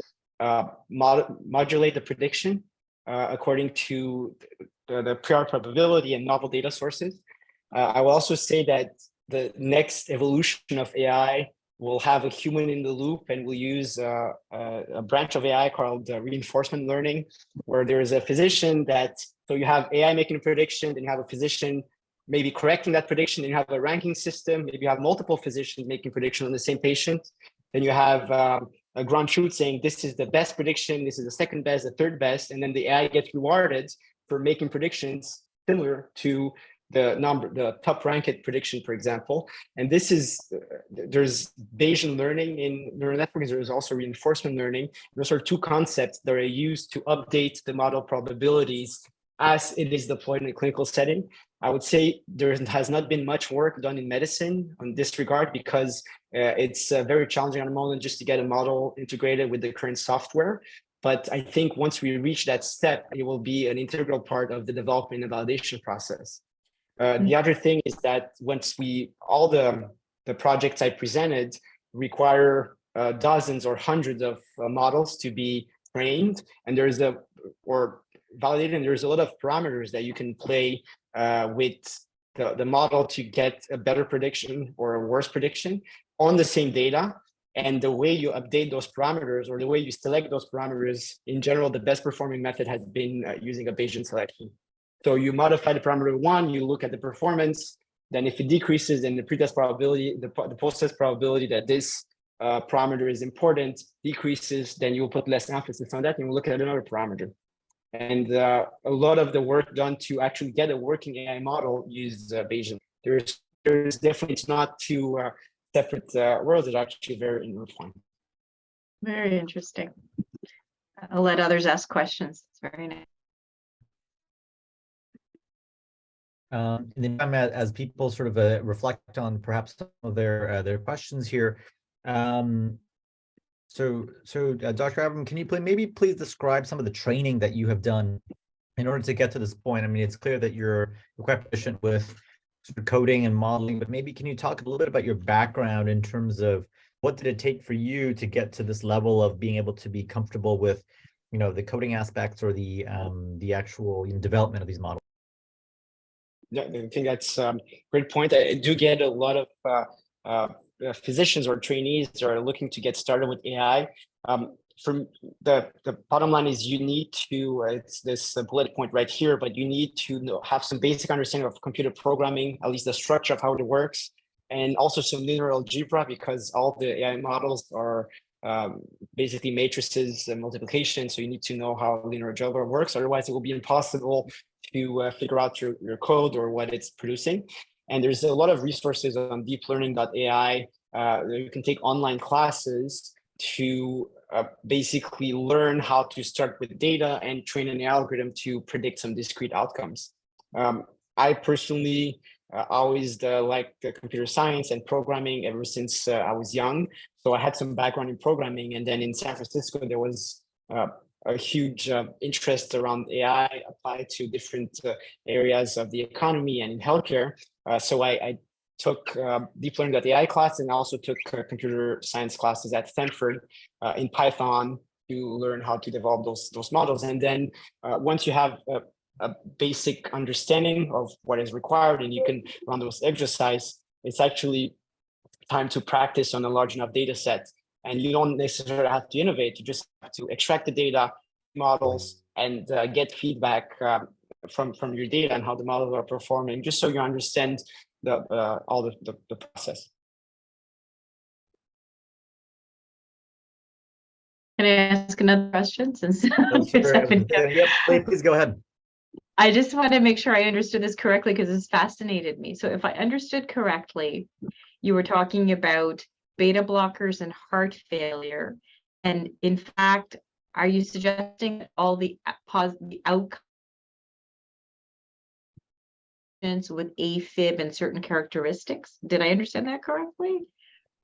[SPEAKER 2] modulate the prediction according to the prior probability and novel data sources. I will also say that the next evolution of AI will have a human in the loop, and we'll use a branch of AI called reinforcement learning, where there is a physician so you have AI making a prediction, then you have a physician maybe correcting that prediction, then you have a ranking system, maybe you have multiple physicians making prediction on the same patient, then you have a ground truth saying this is the best prediction, this is the second best, the third best, and then the AI gets rewarded for making predictions similar to the top ranked prediction, for example. And there's Bayesian learning in neural networks. There's also reinforcement learning. Those are two concepts that are used to update the model probabilities as it is deployed in a clinical setting. I would say there has not been much work done in medicine on this regard because it's very challenging at the moment just to get a model integrated with the current software. But I think once we reach that step, it will be an integral part of the development and validation process. The other thing is that once all the projects I presented require dozens or hundreds of models to be trained, and validated, and there's a lot of parameters that you can play with the model to get a better prediction or a worse prediction on the same data. And the way you update those parameters or the way you select those parameters, in general, the best performing method has been using a Bayesian selection. So you modify the parameter 1, you look at the performance, then if it decreases, then the pretest probability, the post-test probability that this parameter is important decreases, then you'll put less emphasis on that and you look at another parameter. And a lot of the work done to actually get a working AI model uses Bayesian. There's definitely, it's not two separate worlds, it's actually very intertwined.
[SPEAKER 3] Very interesting. I'll let others ask questions. It's very nice.
[SPEAKER 1] And then as people sort of reflect on perhaps some of their questions here. So Dr. Avram, can you please describe some of the training that you have done in order to get to this point? I mean, it's clear that you're quite proficient with sort of coding and modeling, but maybe can you talk a little bit about your background in terms of what did it take for you to get to this level of being able to be comfortable with, the coding aspects or the actual development of these models?
[SPEAKER 2] Yeah, I think that's a great point. I do get a lot of physicians or trainees that are looking to get started with AI. From the bottom line is you need to, it's this bullet point right here, but you need to have some basic understanding of computer programming, at least the structure of how it works, and also some linear algebra, because all the AI models are basically matrices and multiplication. So you need to know how linear algebra works. Otherwise, it will be impossible to figure out your code or what it's producing. And there's a lot of resources on deeplearning.ai. You can take online classes to basically learn how to start with data and train an algorithm to predict some discrete outcomes. I personally always liked computer science and programming ever since I was young. So I had some background in programming. And then in San Francisco, there was a huge interest around AI applied to different areas of the economy and in healthcare. So I took deep learning.ai class, and I also took computer science classes at Stanford in Python to learn how to develop those models. And then once you have a basic understanding of what is required and you can run those exercises, it's actually time to practice on a large enough data set. And you don't necessarily have to innovate. You just have to extract the data, models, and get feedback from your data and how the models are performing, just so you understand all the process.
[SPEAKER 3] Can I ask another question since
[SPEAKER 1] Yep, please go ahead.
[SPEAKER 3] I just want to make sure I understood this correctly because this fascinated me. So if I understood correctly, you were talking about beta blockers and heart failure. And in fact, are you suggesting all the outcomes with AFib and certain characteristics? Did I understand that correctly?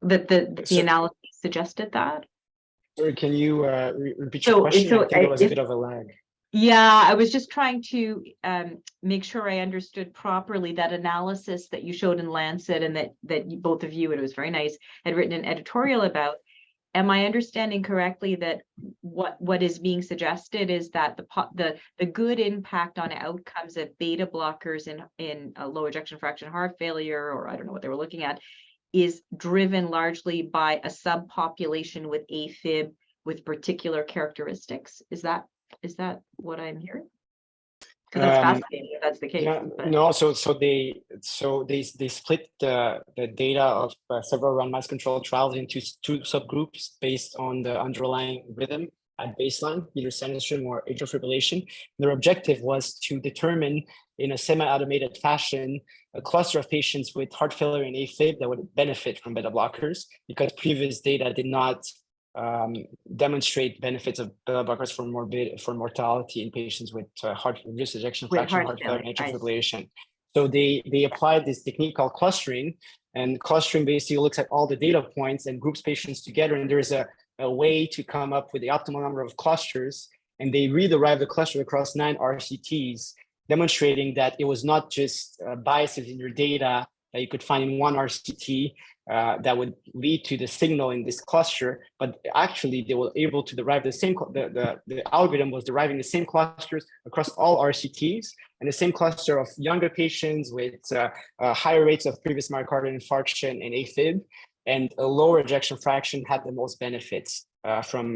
[SPEAKER 3] That the analysis suggested that?
[SPEAKER 2] Sorry, can you repeat your question? I think there was a bit of a lag.
[SPEAKER 3] Yeah, I was just trying to make sure I understood properly that analysis that you showed in Lancet and that both of you, and it was very nice, had written an editorial about. Am I understanding correctly that what is being suggested is that the good impact on outcomes of beta blockers in a low ejection fraction heart failure, or I don't know what they were looking at, is driven largely by a subpopulation with AFib with particular characteristics? Is that what I'm hearing? Because that's fascinating if that's the case.
[SPEAKER 2] Yeah, no, so they split the data of several randomized controlled trials into two subgroups based on the underlying rhythm at baseline, either sinus or atrial fibrillation. Their objective was to determine in a semi-automated fashion a cluster of patients with heart failure and AFib that would benefit from beta blockers, because previous data did not demonstrate benefits of beta blockers for mortality in patients with reduced ejection fraction, heart failure, and atrial fibrillation. So they applied this technique called clustering, and clustering basically looks at all the data points and groups patients together, and there's a way to come up with the optimal number of clusters, and they re-derived the cluster across 9 RCTs, demonstrating that it was not just biases in your data that you could find in one RCT that would lead to the signal in this cluster, but actually they were able to derive the same, the algorithm was deriving the same clusters across all RCTs, and the same cluster of younger patients with higher rates of previous myocardial infarction and AFib, and a lower ejection fraction had the most benefits from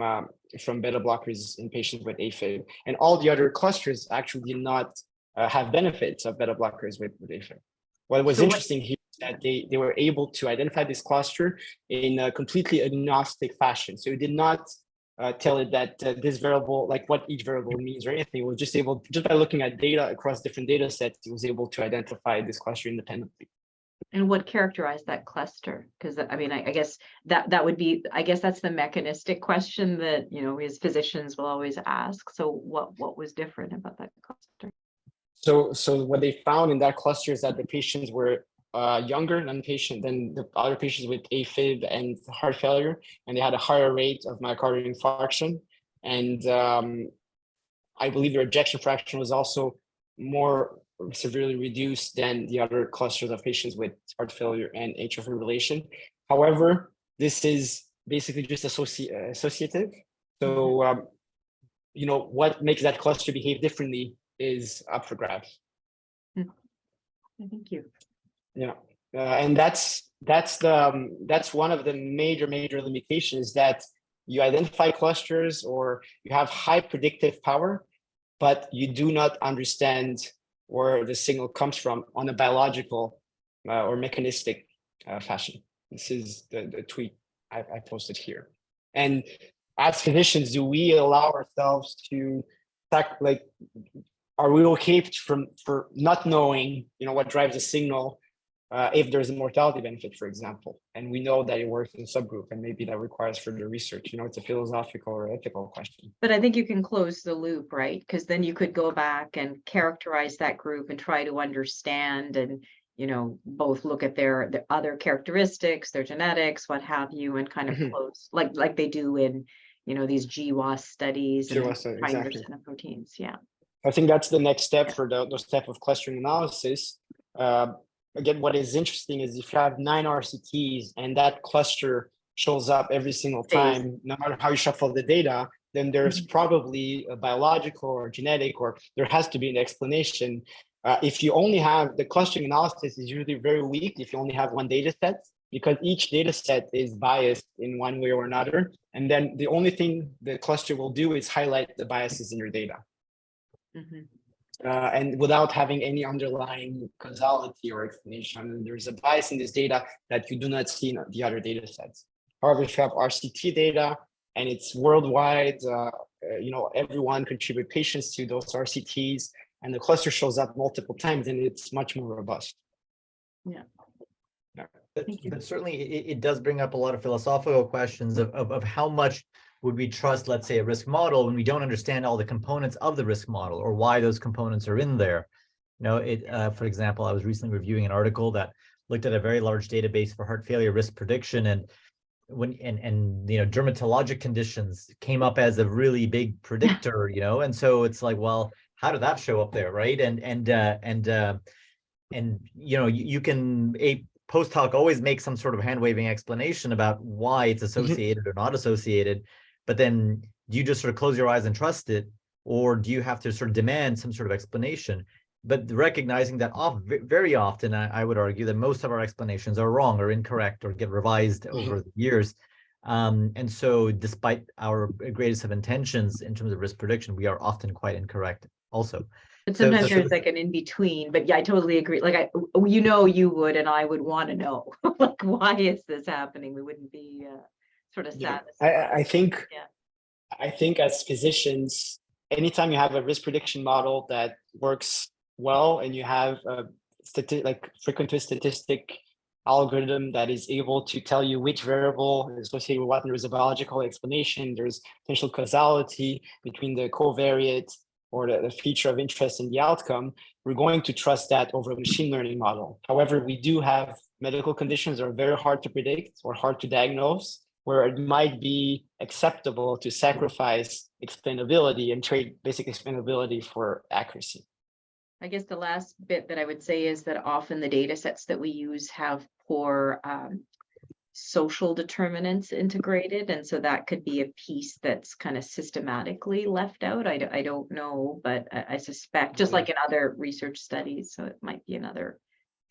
[SPEAKER 2] beta blockers in patients with AFib. And all the other clusters actually did not have benefits of beta blockers with AFib. What was interesting here is that they were able to identify this cluster in a completely agnostic fashion. So it did not tell it that this variable, like what each variable means or anything. It was just able, just by looking at data across different data sets, it was able to identify this cluster independently.
[SPEAKER 3] And what characterized that cluster? Because I mean, I guess that would be, I guess that's the mechanistic question that, you know, as physicians will always ask. So what was different about that cluster?
[SPEAKER 2] So what they found in that cluster is that the patients were younger than the other patients with AFib and heart failure, and they had a higher rate of myocardial infarction. And I believe their ejection fraction was also more severely reduced than the other clusters of patients with heart failure and atrial fibrillation. However, this is basically just associative. So, you know, what makes that cluster behave differently is up for grabs.
[SPEAKER 3] Thank you.
[SPEAKER 2] Yeah, and that's one of the major limitations, that you identify clusters or you have high predictive power, but you do not understand where the signal comes from on a biological or mechanistic fashion. This is the tweet I posted here. And as physicians, do we allow ourselves to are we okay for not knowing, you know, what drives the signal if there's a mortality benefit, for example, and we know that it works in a subgroup, and maybe that requires further research? You know, it's a philosophical or ethical question.
[SPEAKER 3] But I think you can close the loop, right? Because then you could go back and characterize that group and try to understand, and, you know, both look at their other characteristics, their genetics, what have you, and kind of close, like they do in, you know, these GWAS studies and trying to understand the proteins. Yeah.
[SPEAKER 2] I think that's the next step for those type of clustering analysis. Again, what is interesting is if you have 9 RCTs and that cluster shows up every single time, no matter how you shuffle the data, then there's probably a biological or genetic, or there has to be an explanation. If you only have, the clustering analysis is usually very weak if you only have one data set, because each data set is biased in one way or another. And then the only thing the cluster will do is highlight the biases in your data. And without having any underlying causality or explanation, there's a bias in this data that you do not see in the other data sets. However, if you have RCT data and it's worldwide. Everyone contribute patients to those RCTs, and the cluster shows up multiple times, and it's much more robust.
[SPEAKER 3] Yeah.
[SPEAKER 1] But certainly it does bring up a lot of philosophical questions of how much would we trust, let's say, a risk model when we don't understand all the components of the risk model or why those components are in there. For example, I was recently reviewing an article that looked at a very large database for heart failure risk prediction, and dermatologic conditions came up as a really big predictor, and so it's like, well, how did that show up there, right? You can post hoc always make some sort of hand-waving explanation about why it's associated or not associated, but then do you just sort of close your eyes and trust it, or do you have to sort of demand some sort of explanation? But recognizing that very often, I would argue that most of our explanations are wrong or incorrect or get revised over the years. And so despite our greatest of intentions in terms of risk prediction, we are often quite incorrect also.
[SPEAKER 3] But sometimes there's like an in-between, but yeah, I totally agree. Like, you would, and I would want to know, like, why is this happening? We wouldn't be sort of satisfied.
[SPEAKER 2] I think as physicians, anytime you have a risk prediction model that works well, and you have a frequent twist statistic algorithm that is able to tell you which variable is associated with what, and there's a biological explanation, there's potential causality between the covariate or the feature of interest in the outcome, we're going to trust that over a machine learning model. However, we do have medical conditions that are very hard to predict or hard to diagnose, where it might be acceptable to sacrifice explainability and trade basic explainability for accuracy.
[SPEAKER 3] I guess the last bit that I would say is that often the data sets that we use have poor social determinants integrated, and so that could be a piece that's kind of systematically left out. I don't know, but I suspect, just like in other research studies, so it might be another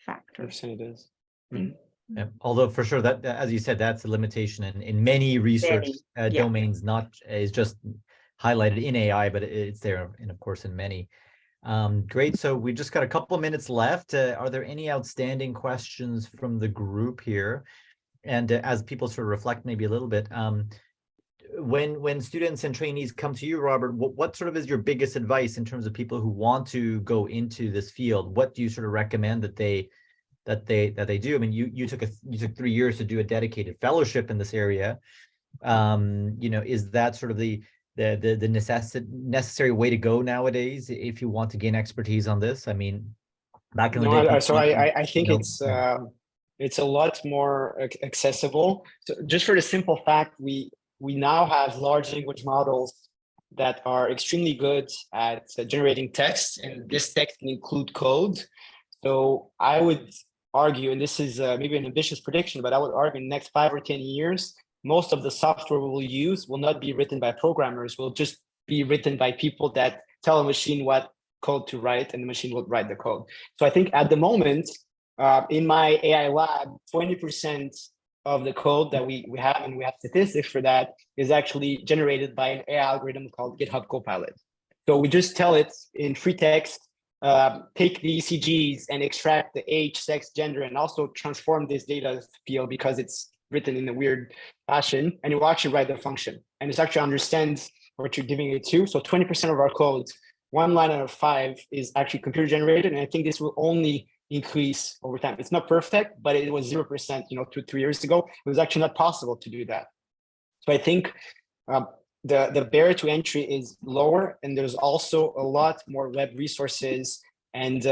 [SPEAKER 3] factor.
[SPEAKER 2] It is.
[SPEAKER 1] Yeah. Although for sure that, as you said, that's a limitation in many research domains, not is just highlighted in AI, but it's there, and of course in many. Great. So we just got a couple of minutes left. Are there any outstanding questions from the group here? And as people sort of reflect maybe a little bit, when students and trainees come to you, Robert, what sort of is your biggest advice in terms of people who want to go into this field? What do you sort of recommend that they do? I mean, you took 3 years to do a dedicated fellowship in this area. Is that sort of the necessary way to go nowadays if you want to gain expertise on this? I mean, back in the day.
[SPEAKER 2] So I think it's a lot more accessible. So just for the simple fact, we now have large language models that are extremely good at generating text, and this text can include code. So I would argue, and this is maybe an ambitious prediction, but I would argue in the next 5 or 10 years, most of the software we will use will not be written by programmers, will just be written by people that tell a machine what code to write, and the machine will write the code. So I think at the moment, in my AI lab, 20% of the code that we have, and we have statistics for that, is actually generated by an AI algorithm called GitHub Copilot. So we just tell it in free text, take the ECGs and extract the age, sex, gender, and also transform this data field because it's written in a weird fashion, and it will actually write the function. And it actually understands what you're giving it to. So 20% of our code, 1 line out of 5, is actually computer generated. And I think this will only increase over time. It's not perfect, but it was 0%, 2-3 years ago. It was actually not possible to do that. So I think the barrier to entry is lower, and there's also a lot more web resources and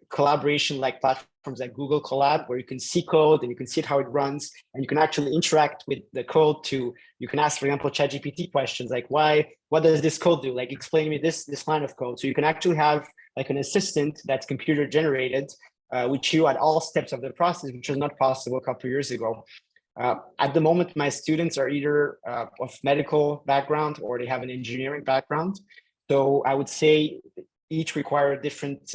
[SPEAKER 2] collaboration like platforms like Google Colab, where you can see code and you can see how it runs, and you can actually interact with the code. You can ask, for example, ChatGPT questions like, what does this code do? Like, explain me this line of code. So you can actually have like an assistant that's computer generated with you at all steps of the process, which was not possible a couple of years ago. At the moment, my students are either of medical background or they have an engineering background. So I would say each require different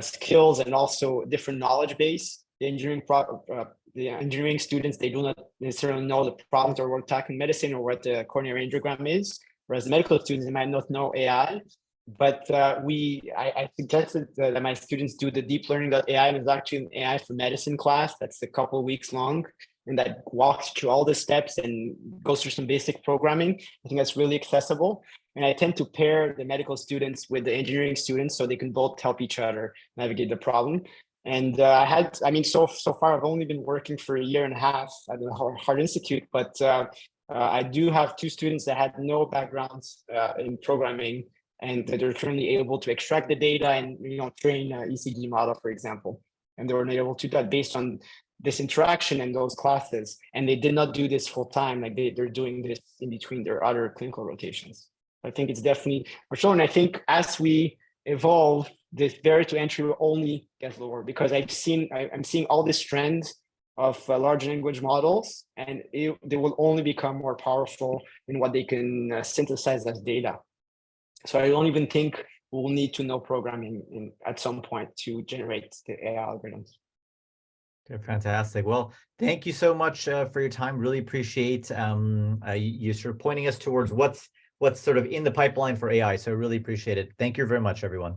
[SPEAKER 2] skills and also different knowledge base. The engineering students, they do not necessarily know the problems or what tackling medicine or what the coronary angiogram is, whereas the medical students, they might not know AI. But I suggested that my students do the deep learning.ai, and it's actually an AI for medicine class that's a couple of weeks long, and that walks through all the steps and goes through some basic programming. I think that's really accessible. And I tend to pair the medical students with the engineering students so they can both help each other navigate the problem. And so far I've only been working for a year and a half at the Heart Institute, but I do have 2 students that had no backgrounds in programming, and that they're currently able to extract the data and train an ECG model, for example. And they were able to do that based on this interaction and those classes. And they did not do this full time, like they're doing this in between their other clinical rotations. I think it's definitely for sure. And I think as we evolve, this barrier to entry will only get lower, because I'm seeing all this trend of large language models, and they will only become more powerful in what they can synthesize as data. So I don't even think we'll need to know programming at some point to generate the AI algorithms.
[SPEAKER 1] Okay, fantastic. Well, thank you so much for your time. Really appreciate you sort of pointing us towards what's sort of in the pipeline for AI. So I really appreciate it. Thank you very much, everyone.